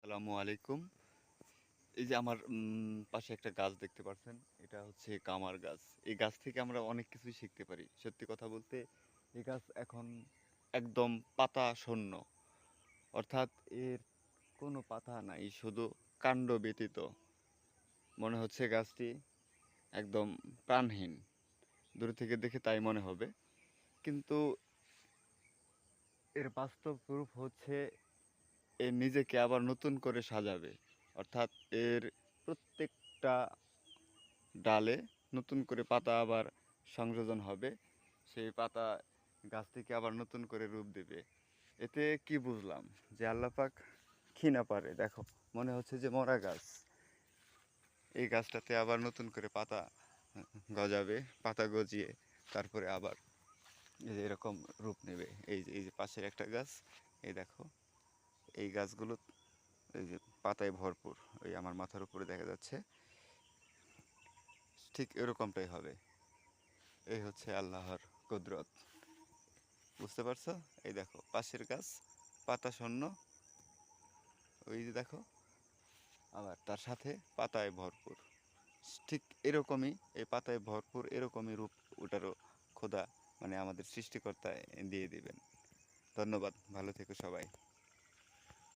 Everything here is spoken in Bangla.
আসসালামু আলাইকুম। এই যে আমার পাশে একটা গাছ দেখতে পাচ্ছেন। এটা হচ্ছে কামার গাছ। এই গাছ থেকে আমরা অনেক কিছুই শিখতে পারি। সত্যি কথা বলতে এই গাছ এখন একদম পাতা শূন্য। অর্থাৎ এর কোনো পাতা নাই, শুধু কাণ্ড ব্যতীত। মনে হচ্ছে গাছটি একদম প্রাণহীন। দূর থেকে দেখে তাই মনে হবে। কিন্তু এর বাস্তব রূপ হচ্ছে এ নিজেকে আবার নতুন করে সাজাবে। অর্থাৎ এর প্রত্যেকটা ডালে নতুন করে পাতা আবার সংযোজন হবে। সেই পাতা গাছ থেকে আবার নতুন করে রূপ দেবে। এতে কি বুঝলাম? যে আল্লাহ পাক কি না পারে দেখো, মনে হচ্ছে যে মরা গাছ। এই গাছটাতে আবার নতুন করে পাতা গজাবে, পাতা গজিয়ে তারপরে আবার এই যে এরকম রূপ নেবে। এই যে পাশের একটা গাছ, এই দেখো, এই গাছগুলো এই যে পাতায় ভরপুর। ওই আমার মাথার উপরে দেখা যাচ্ছে, ঠিক এরকমটাই হবে। এই হচ্ছে আল্লাহর কুদরত। বুঝতে পারছো? এই দেখো পাশের গাছ, পাতা শূন্য, ওই যে দেখো, আবার তার সাথে পাতায় ভরপুর। ঠিক এরকমই, এই পাতায় ভরপুর এরকমই রূপ ওটারও খোদা, মানে আমাদের সৃষ্টিকর্তা দিয়ে দিবেন। ধন্যবাদ, ভালো থেকো সবাই।